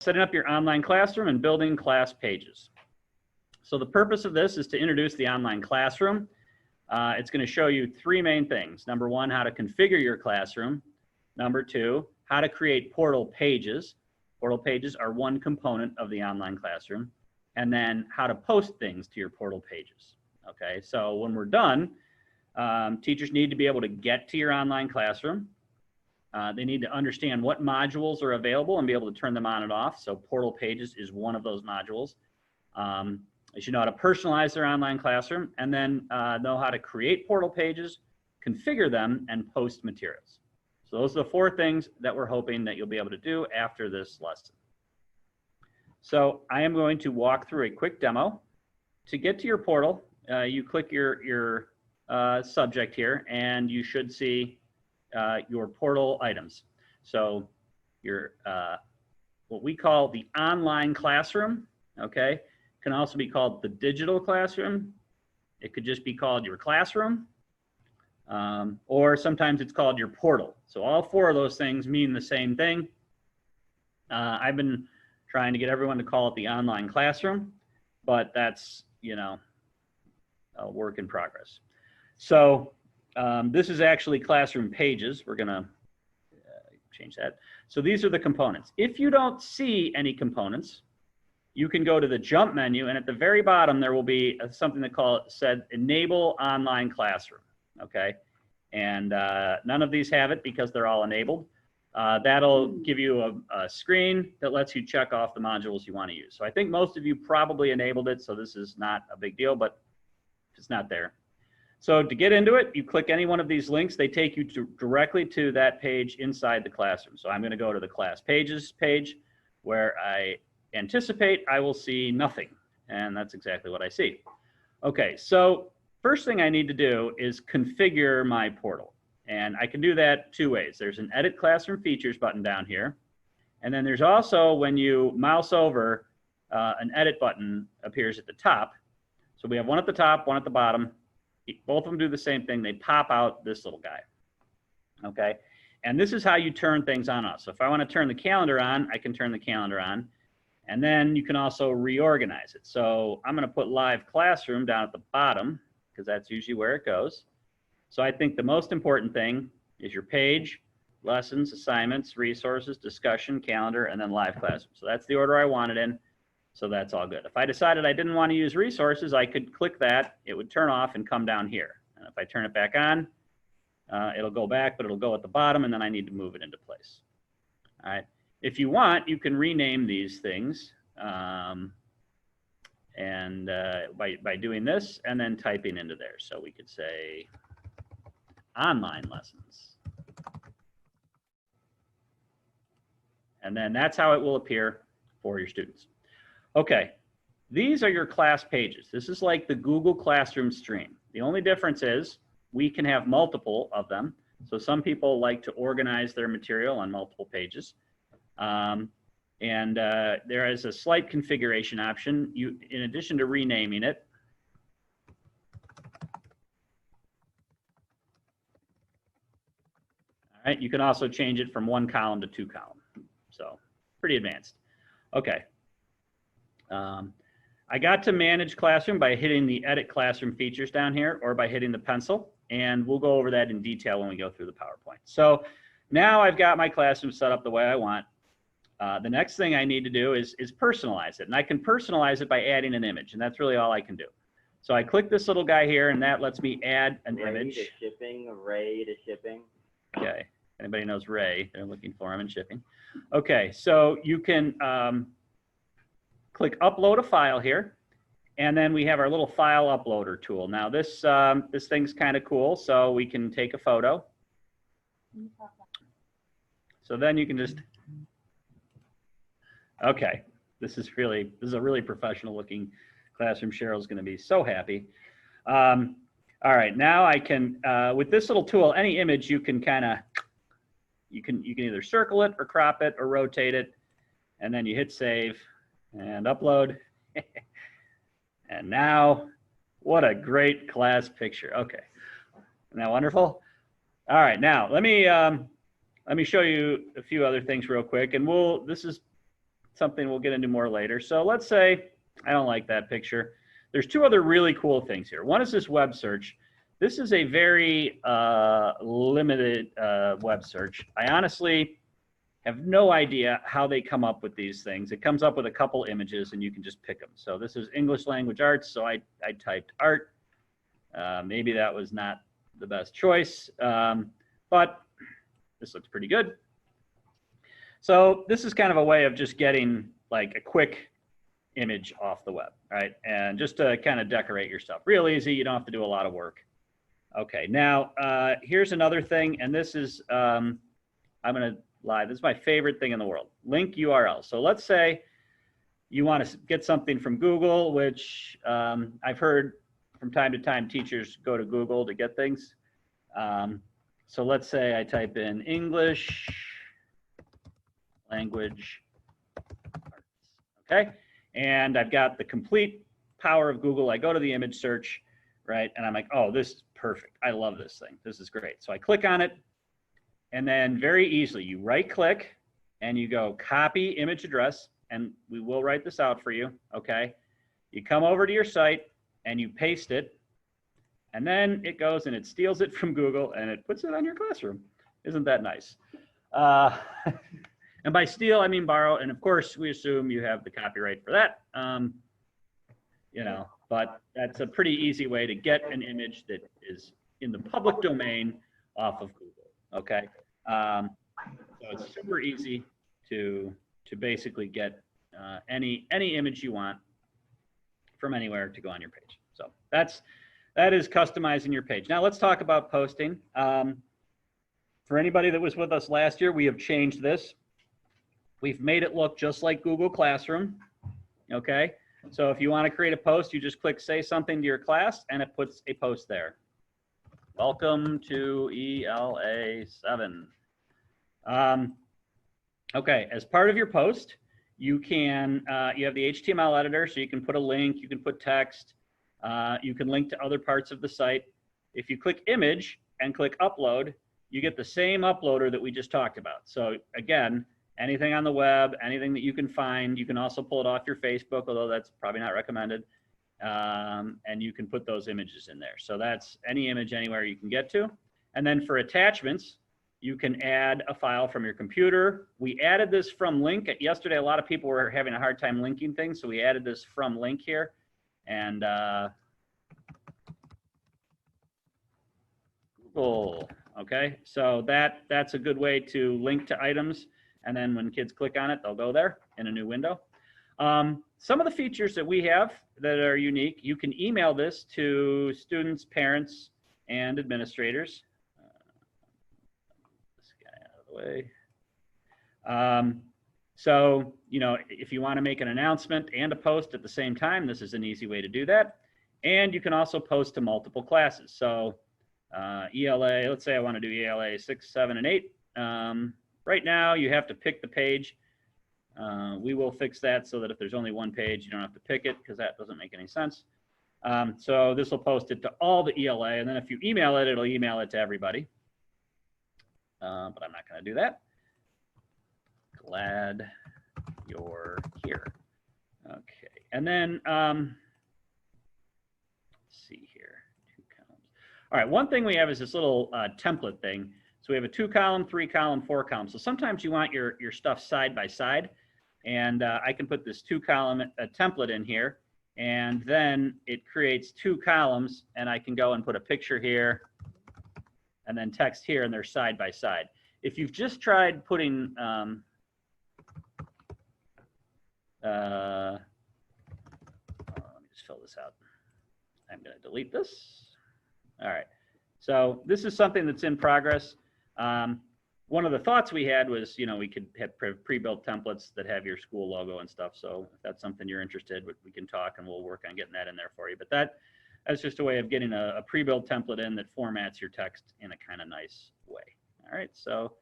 Setting up your online classroom and building class pages. So the purpose of this is to introduce the online classroom. It's going to show you three main things. Number one, how to configure your classroom. Number two, how to create portal pages. Portal pages are one component of the online classroom. And then how to post things to your portal pages. Okay, so when we're done, teachers need to be able to get to your online classroom. They need to understand what modules are available and be able to turn them on and off. So portal pages is one of those modules. They should know how to personalize their online classroom and then know how to create portal pages, configure them, and post materials. So those are the four things that we're hoping that you'll be able to do after this lesson. So I am going to walk through a quick demo. To get to your portal, you click your subject here, and you should see your portal items. So your what we call the online classroom, okay, can also be called the digital classroom. It could just be called your classroom, or sometimes it's called your portal. So all four of those things mean the same thing. I've been trying to get everyone to call it the online classroom, but that's, you know, a work in progress. So this is actually classroom pages. We're gonna change that. So these are the components. If you don't see any components, you can go to the jump menu, and at the very bottom there will be something that said enable online classroom. Okay, and none of these have it because they're all enabled. That'll give you a screen that lets you check off the modules you want to use. So I think most of you probably enabled it, so this is not a big deal, but it's not there. So to get into it, you click any one of these links. They take you directly to that page inside the classroom. So I'm going to go to the class pages page, where I anticipate I will see nothing. And that's exactly what I see. Okay, so first thing I need to do is configure my portal. And I can do that two ways. There's an Edit Classroom Features button down here. And then there's also, when you mouse over, an Edit button appears at the top. So we have one at the top, one at the bottom. Both of them do the same thing. They pop out this little guy. Okay, and this is how you turn things on us. So if I want to turn the calendar on, I can turn the calendar on. And then you can also reorganize it. So I'm going to put Live Classroom down at the bottom, because that's usually where it goes. So I think the most important thing is your page, lessons, assignments, resources, discussion, calendar, and then Live Classroom. So that's the order I want it in. So that's all good. If I decided I didn't want to use resources, I could click that. It would turn off and come down here. And if I turn it back on, it'll go back, but it'll go at the bottom, and then I need to move it into place. All right. If you want, you can rename these things by doing this and then typing into there. So we could say online lessons. And then that's how it will appear for your students. Okay, these are your class pages. This is like the Google Classroom stream. The only difference is we can have multiple of them. So some people like to organize their material on multiple pages. There is a slight configuration option. In addition to renaming it, all right, you can also change it from one column to two column. So pretty advanced. Okay. I got to manage classroom by hitting the Edit Classroom Features down here, or by hitting the pencil, and we'll go over that in detail when we go through the PowerPoint. So now I've got my classroom set up the way I want. The next thing I need to do is personalize it, and I can personalize it by adding an image, and that's really all I can do. So I click this little guy here, and that lets me add an image. Ray to shipping, Ray to shipping. Okay, anybody knows Ray? They're looking for him in shipping. Okay, so you can click Upload a File here, and then we have our little file uploader tool. Now this thing's kind of cool, so we can take a photo. So then you can just, okay, this is a really professional looking classroom. Cheryl's going to be so happy. All right, now I can with this little tool, any image you can you can either circle it or crop it or rotate it, and then you hit save and upload. And now, what a great class picture. Okay, isn't that wonderful? All right, now let me show you a few other things real quick, and this is something we'll get into more later. So let's say I don't like that picture. There's two other really cool things here. One is this web search. This is a very limited web search. I honestly have no idea how they come up with these things. It comes up with a couple images and you can just pick them. So this is English language arts. So I typed art. Maybe that was not the best choice, but this looks pretty good. So this is kind of a way of just getting like a quick image off the web, right? And just to kind of decorate your stuff. Real easy, you don't have to do a lot of work. Okay, now here's another thing, and this is, I'm gonna lie, this is my favorite thing in the world, link URL. So let's say you wanna get something from Google, which I've heard from time to time teachers go to Google to get things. So let's say I type in English language arts, okay? And I've got the complete power of Google. I go to the image search, right? And I'm like, oh, this is perfect. I love this thing. This is great. So I click on it, and then very easily you right click and you go copy image address, and we will write this out for you, okay? You come over to your site and you paste it, and then it goes and it steals it from Google and it puts it on your classroom. Isn't that nice? And by steal, I mean borrow. And of course, we assume you have the copyright for that. You know, but that's a pretty easy way to get an image that is in the public domain off of Google, okay? So it's super easy to basically get any image you want from anywhere to go on your page. So that is customizing your page. Now let's talk about posting. For anybody that was with us last year, we have changed this. We've made it look just like Google Classroom, okay? So if you want to create a post, you just click say something to your class and it puts a post there. Welcome to ELA 7. Okay, as part of your post, you can, you have the HTML editor, so you can put a link, you can put text, you can link to other parts of the site. If you click image and click upload, you get the same uploader that we just talked about. So again, anything on the web, anything that you can find, you can also pull it off your Facebook, although that's probably not recommended. And you can put those images in there. So that's any image anywhere you can get to. And then for attachments, you can add a file from your computer. We added this from link. Yesterday, a lot of people were having a hard time linking things, so we added this from link here. And Google, okay? So that's a good way to link to items. And then when kids click on it, they'll go there in a new window. Some of the features that we have that are unique, you can email this to students, parents, and administrators. This guy out of the way. So, you know, if you want to make an announcement and a post at the same time, this is an easy way to do that. And you can also post to multiple classes. So ELA, let's say I want to do ELA 6, 7, and 8. Right now, you have to pick the page. We will fix that so that if there's only one page, you don't have to pick it, because that doesn't make any sense. So this will post it to all the ELA, and then if you email it, it'll email it to everybody. But I'm not going to do that. Glad you're here. Okay, and then let's see here, 2 columns. All right, one thing we have is this little template thing. So we have a 2-column, 3-column, 4-column. So sometimes you want your stuff side by side, and I can put this 2-column template in here, and then it creates 2 columns, and I can go and put a picture here, and then text here, and they're side by side. If you've just tried putting, let me just fill this out. I'm going to delete this. All right. So this is something that's in progress. One of the thoughts we had was, you know, we could have pre-built templates that have your school logo and stuff. So if that's something you're interested in, we can talk and we'll work on getting that in there for you. But that's just a way of getting a pre-built template in that formats your text in a kind of nice way. All right, so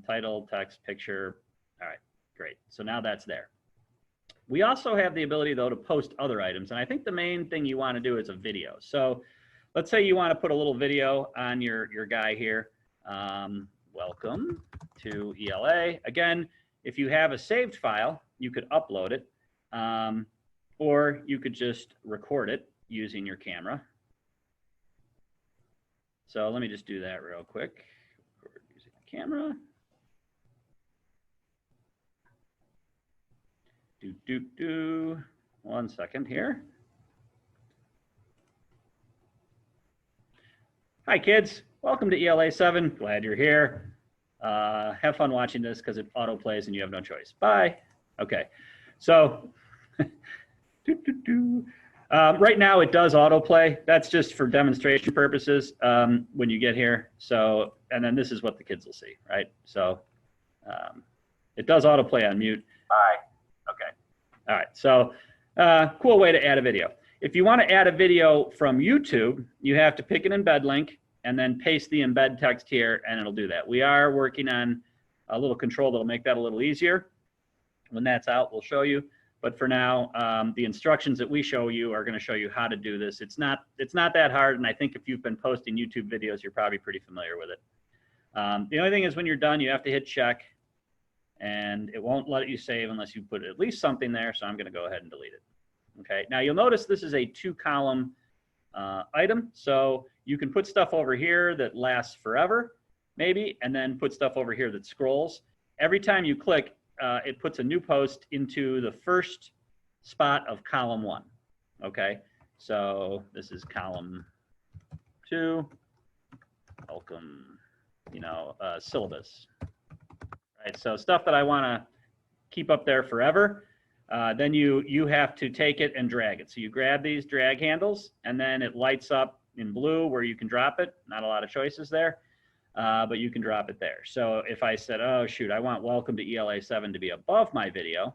title, text, picture. All right, great. So now that's there. We also have the ability, though, to post other items. And I think the main thing you want to do is a video. So let's say you want to put a little video on your guy here. Welcome to ELA. Again, if you have a saved file, you could upload it, or you could just record it using your camera. So let me just do that real quick. Record using the camera. One second here. Hi kids, welcome to ELA 7. Glad you're here. Have fun watching this because it auto plays and you have no choice. Bye. Okay, so right now it does autoplay. That's just for demonstration purposes when you get here. So, and then this is what the kids will see, right? So it does autoplay on mute. Bye. Okay. All right. So cool way to add a video. If you want to add a video from YouTube, you have to pick an embed link and then paste the embed text here, and it'll do that. We are working on a little control that'll make that a little easier. When that's out, we'll show you. But for now, the instructions that we show you are going to show you how to do this. It's not that hard, and I think if you've been posting YouTube videos, you're probably pretty familiar with it. The only thing is when you're done, you have to hit check, and it won't let you save unless you put at least something there, so I'm going to go ahead and delete it. Okay, now you'll notice this is a 2-column item, so you can put stuff over here that lasts forever, maybe, and then put stuff over here that scrolls. Every time you click, it puts a new post into the first spot of column 1. Okay, so this is column 2. Welcome, syllabus. Right, so stuff that I want to keep up there forever. Then you have to take it and drag it. So you grab these drag handles, and then it lights up in blue where you can drop it. Not a lot of choices there, but you can drop it there. So if I said, oh, shoot, I want welcome to ELA 7 to be above my video,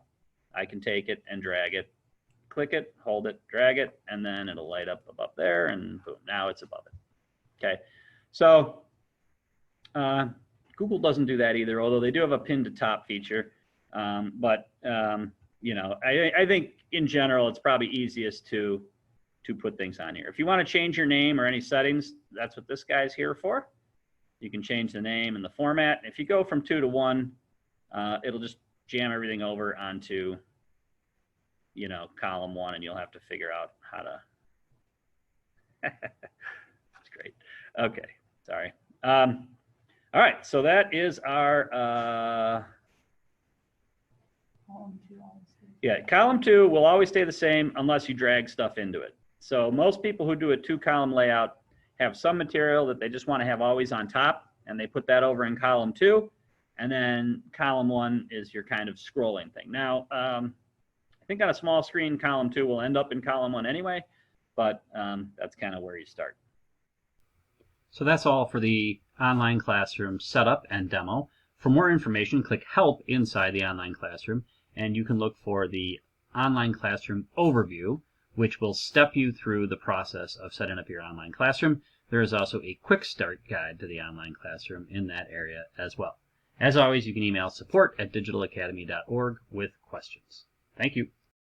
I can take it and drag it, click it, hold it, drag it, and then it'll light up above there, and boom, now it's above it. Okay, so Google doesn't do that either, although they do have a pin to top feature. I think in general, it's probably easiest to put things on here. If you want to change your name or any settings, that's what this guy's here for. You can change the name and the format. If you go from 2 to 1, it'll just jam everything over onto, column 1, and you'll have to figure out how to. That's great. Okay, sorry. All right, so that is our. Column 2 will always stay the same unless you drag stuff into it. So most people who do a 2-column layout have some material that they just want to have always on top, and they put that over in column 2, and then column 1 is your kind of scrolling thing. Now, I think on a small screen, column 2 will end up in column 1 anyway, but that's kind of where you start. So that's all for the online classroom setup and demo. For more information, click Help inside the online classroom, and you can look for the online classroom overview, which will step you through the process of setting up your online classroom. There is also a quick start guide to the online classroom in that area as well. As always, you can email support@digitalacademy.org with questions. Thank you.